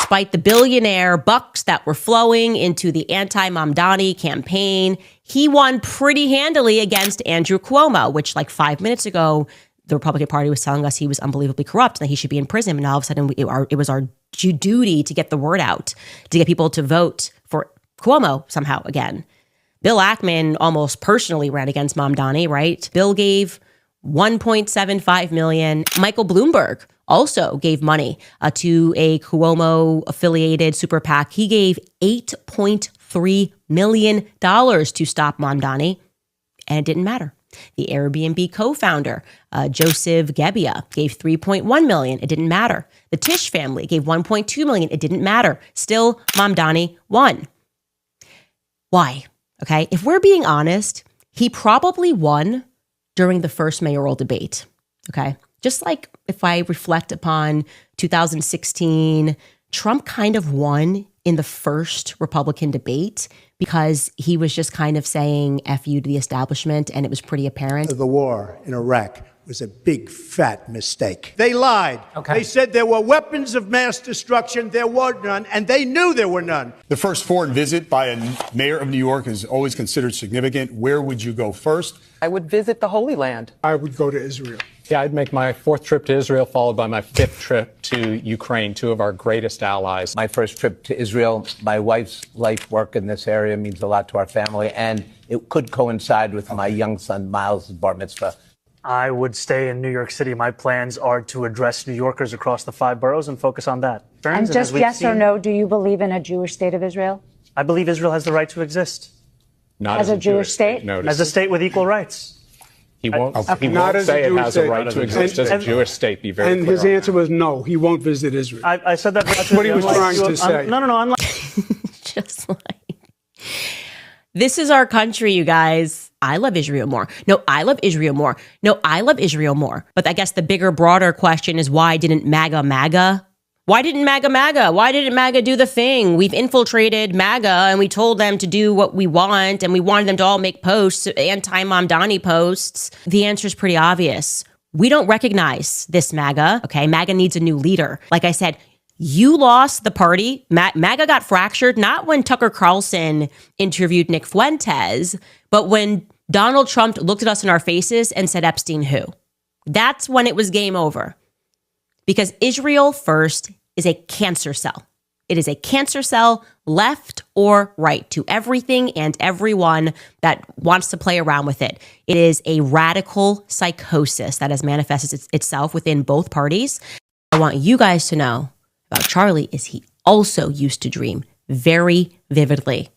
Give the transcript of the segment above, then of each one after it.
Despite the billionaire bucks that were flowing into the anti-MAMDANI campaign, he won pretty handily against Andrew Cuomo, which like 5 minutes ago, the Republican Party was telling us he was unbelievably corrupt and that he should be in prison. And all of a sudden, it was our duty to get the word out, to get people to vote for Cuomo somehow again. Bill Ackman almost personally ran against MAMDANI, right? Bill gave $1.75 million. Michael Bloomberg also gave money to a Cuomo-affiliated super PAC. He gave $8.3 million to stop MAMDANI, and it didn't matter. The Airbnb co-founder, Joseph Gebbia, gave $3.1 million. It didn't matter. The Tisch family gave $1.2 million. It didn't matter. Still, MAMDANI won. Why? Okay, if we're being honest, he probably won during the first mayoral debate. Okay, just like if I reflect upon 2016, Trump kind of won in the first Republican debate because he was just kind of saying F you to the establishment, and it was pretty apparent. The war in Iraq was a big, fat mistake. They lied. Okay. They said there were weapons of mass destruction. There were none, and they knew there were none. The first foreign visit by a mayor of New York is always considered significant. Where would you go first? I would visit the Holy Land. I would go to Israel. Yeah, I'd make my 4th trip to Israel, followed by my 5th trip to Ukraine, 2 of our greatest allies. My first trip to Israel, my wife's life work in this area means a lot to our family, and it could coincide with my young son Miles' bar mitzvah. I would stay in New York City. My plans are to address New Yorkers across the 5 boroughs and focus on that. And just yes or no, do you believe in a Jewish state of Israel? I believe Israel has the right to exist. Not as a Jewish state? Notice. As a state with equal rights. He won't Not say it has a state. right to exist as a Jewish state. Be very And clear his on answer was no, he won't visit Israel. I said that. That's what he was trying to say. No, unlike. Just like, this is our country, you guys. I love Israel more. No, I love Israel more. No, I love Israel more. But I guess the bigger, broader question is, why didn't MAGA? Why didn't MAGA? Why didn't MAGA do the thing? We've infiltrated MAGA and we told them to do what we want, and we wanted them to all make posts, anti-MAMDANI posts. The answer is pretty obvious. We don't recognize this MAGA, okay? MAGA needs a new leader. Like I said, you lost the party. MAGA got fractured, not when Tucker Carlson interviewed Nick Fuentes, but when Donald Trump looked at us in our faces and said, Epstein who? That's when it was game over. Because Israel first is a cancer cell. It is a cancer cell, left or right, to everything and everyone that wants to play around with it. It is a radical psychosis that has manifested itself within both parties. I want you guys to know about Charlie is he also used to dream very vividly.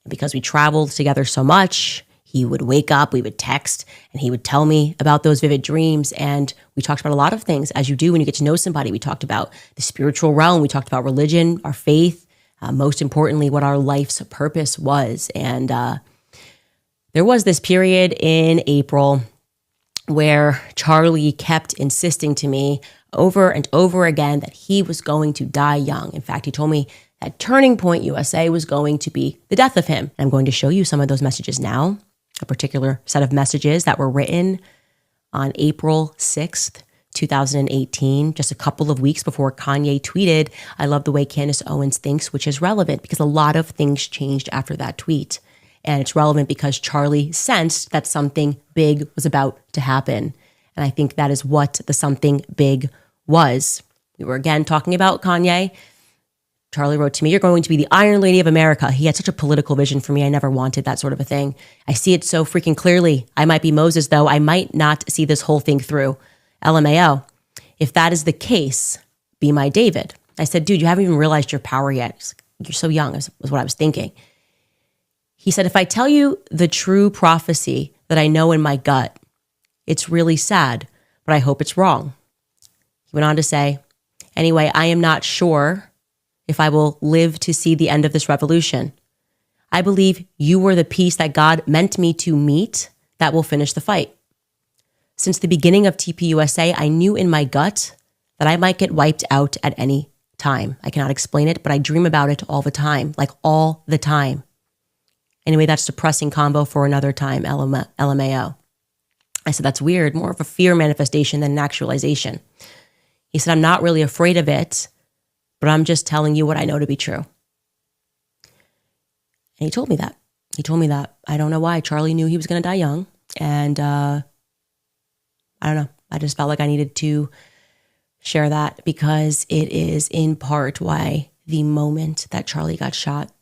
And because we traveled together so much, he would wake up, we would text, and he would tell me about those vivid dreams. And we talked about a lot of things, as you do when you get to know somebody. We talked about the spiritual realm. We talked about religion, our faith, most importantly, what our life's purpose was. And there was this period in April where Charlie kept insisting to me over and over again that he was going to die young. In fact, he told me that Turning Point USA was going to be the death of him. I'm going to show you some of those messages now. A particular set of messages that were written on April 6th, 2018, just a couple of weeks before Kanye tweeted, I love the way Candace Owens thinks, which is relevant because a lot of things changed after that tweet. And it's relevant because Charlie sensed that something big was about to happen. And I think that is what the something big was. We were again talking about Kanye. Charlie wrote to me, you're going to be the Iron Lady of America. He had such a political vision for me. I never wanted that sort of a thing. I see it so freaking clearly. I might be Moses, though. I might not see this whole thing through. LMAO. If that is the case, be my David. I said, dude, you haven't even realized your power yet. You're so young, was what I was thinking. He said, if I tell you the true prophecy that I know in my gut, it's really sad, but I hope it's wrong. He went on to say, anyway, I am not sure if I will live to see the end of this revolution. I believe you were the piece that God meant me to meet that will finish the fight. Since the beginning of TPUSA, I knew in my gut that I might get wiped out at any time. I cannot explain it, but I dream about it all the time, like all the time. Anyway, that's depressing combo for another time, LMAO. I said, that's weird, more of a fear manifestation than an actualization. He said, I'm not really afraid of it, but I'm just telling you what I know to be true. And he told me that. He told me that. I don't know why. Charlie knew he was going to die young. And I don't know. I just felt like I needed to share that because it is in part why the moment that Charlie got shot,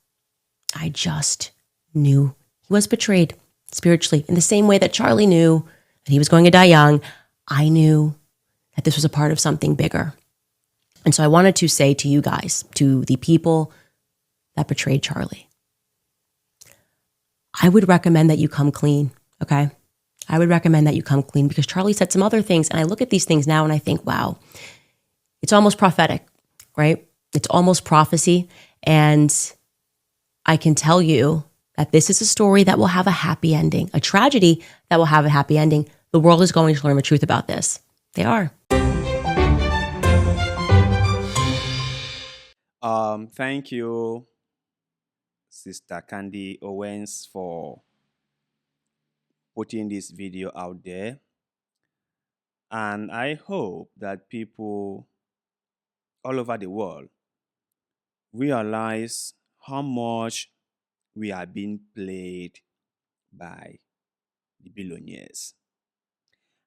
I just knew he was betrayed spiritually. In the same way that Charlie knew that he was going to die young, I knew that this was a part of something bigger. And so I wanted to say to you guys, to the people that betrayed Charlie, I would recommend that you come clean, okay? I would recommend that you come clean because Charlie said some other things. And I look at these things now and I think, wow, it's almost prophetic, right? It's almost prophecy. And I can tell you that this is a story that will have a happy ending, a tragedy that will have a happy ending. The world is going to learn the truth about this. They are. Thank you, Sister Candace Owens, for putting this video out there. And I hope that people all over the world realize how much we are being played by the billionaires.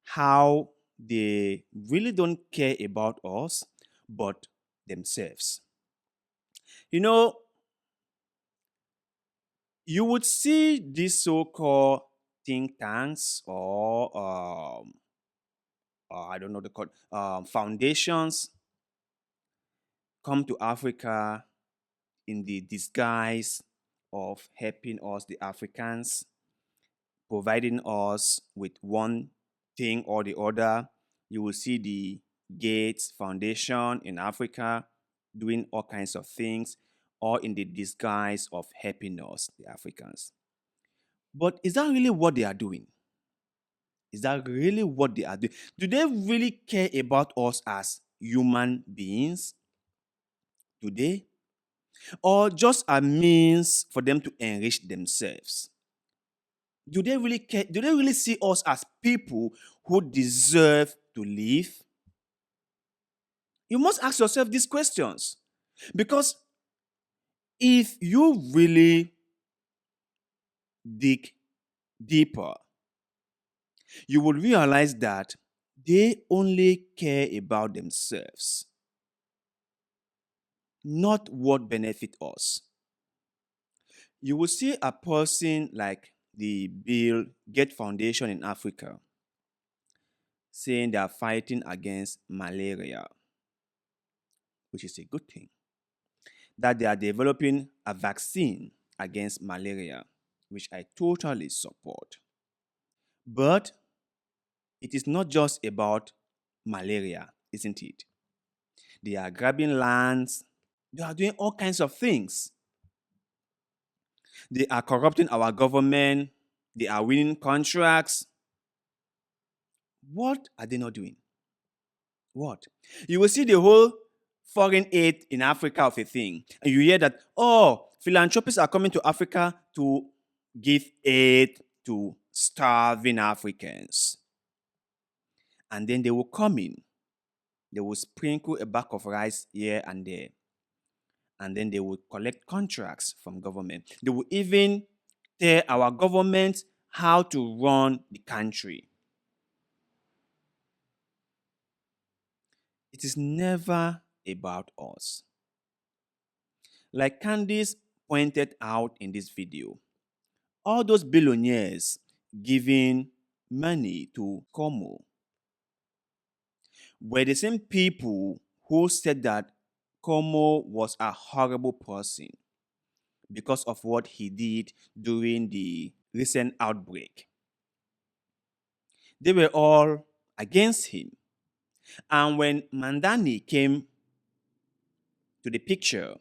How they really don't care about us, but themselves. You know, you would see these so-called think tanks or I don't know the called foundations come to Africa in the disguise of helping us, the Africans, providing us with one thing or the other. You will see the Gates Foundation in Africa doing all kinds of things, all in the disguise of helping us, the Africans. But is that really what they are doing? Is that really what they are doing? Do they really care about us as human beings? Do they? Or just a means for them to enrich themselves? Do they really care? Do they really see us as people who deserve to live? You must ask yourself these questions. Because if you really dig deeper, you will realize that they only care about themselves, not what benefit us. You will see a person like the Bill Gates Foundation in Africa saying they are fighting against malaria, which is a good thing. That they are developing a vaccine against malaria, which I totally support. But it is not just about malaria, isn't it? They are grabbing lands. They are doing all kinds of things. They are corrupting our government. They are winning contracts. What are they not doing? What? You will see the whole foreign aid in Africa of a thing. And you hear that, oh, philanthropists are coming to Africa to give aid to starving Africans. And then they will come in. They will sprinkle a bag of rice here and there. And then they will collect contracts from government. They will even tell our government how to run the country. It is never about us. Like Candace pointed out in this video, all those billionaires giving money to Como were the same people who said that Como was a horrible person because of what he did during the recent outbreak. They were all against him. And when MAMDANI came to the picture,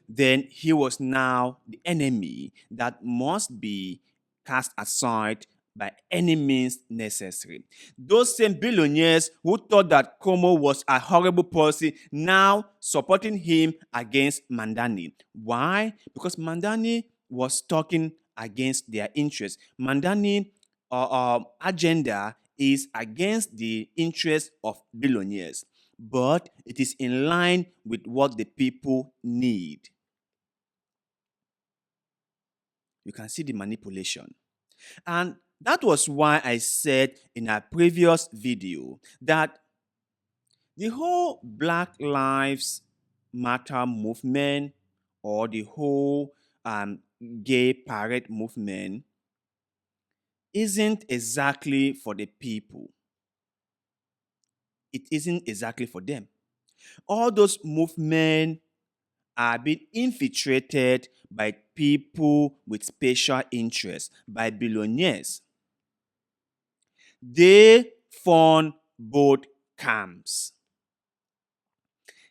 then he was now the enemy that must be cast aside by any means necessary. Those same billionaires who thought that Como was a horrible person now supporting him against MAMDANI. Why? Because MAMDANI was talking against their interests. MAMDANI agenda is against the interests of billionaires. but it is in line with what the people need. You can see the manipulation. And that was why I said in a previous video that the whole Black Lives Matter movement or the whole gay parade movement isn't exactly for the people. It isn't exactly for them. All those movements are being infiltrated by people with special interests, by billionaires. They fund both camps.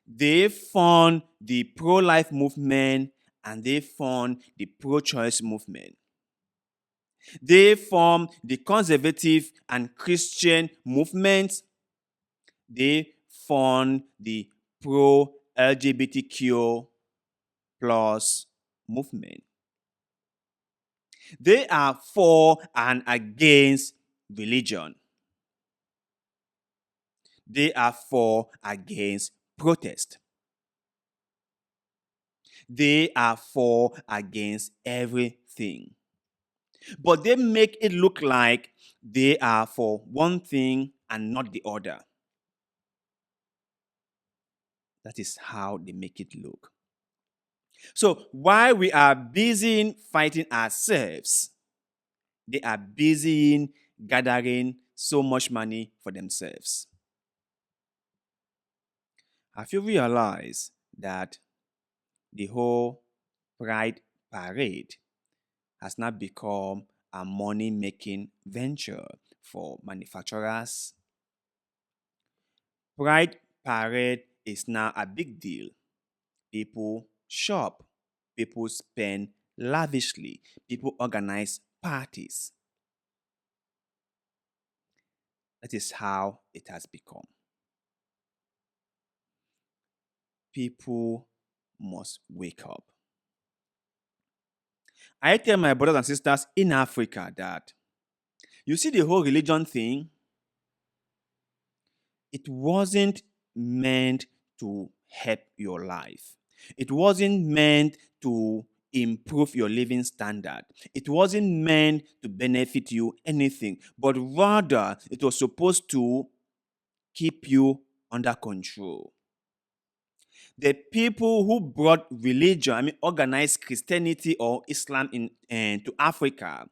They fund the pro-life movement and they fund the pro-choice movement. They form the conservative and Christian movements. They fund the pro-LGBTQ plus movement. They are for and against religion. They are for against protest. They are for against everything. But they make it look like they are for one thing and not the other. That is how they make it look. So while we are busy in fighting ourselves, they are busy in gathering so much money for themselves. Have you realized that the whole Pride Parade has now become a money-making venture for manufacturers? Pride Parade is now a big deal. People shop, people spend lavishly, people organize parties. That is how it has become. People must wake up. I tell my brothers and sisters in Africa that you see the whole religion thing, it wasn't meant to help your life. It wasn't meant to improve your living standard. It wasn't meant to benefit you anything, but rather it was supposed to keep you under control. The people who brought religion, organized Christianity or Islam to Africa,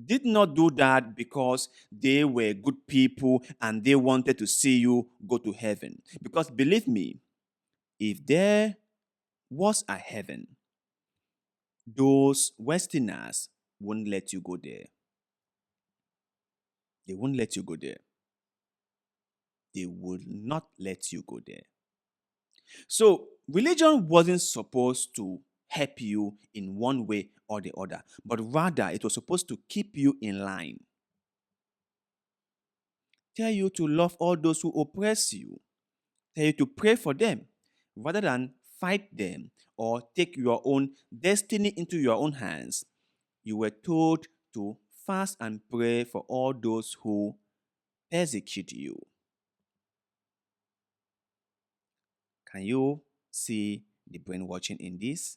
did not do that because they were good people and they wanted to see you go to heaven. Because believe me, if there was a heaven, those Westerners wouldn't let you go there. They wouldn't let you go there. They would not let you go there. So religion wasn't supposed to help you in one way or the other, but rather it was supposed to keep you in line. Tell you to love all those who oppress you. Tell you to pray for them rather than fight them or take your own destiny into your own hands. You were told to fast and pray for all those who persecute you. Can you see the brainwashing in this?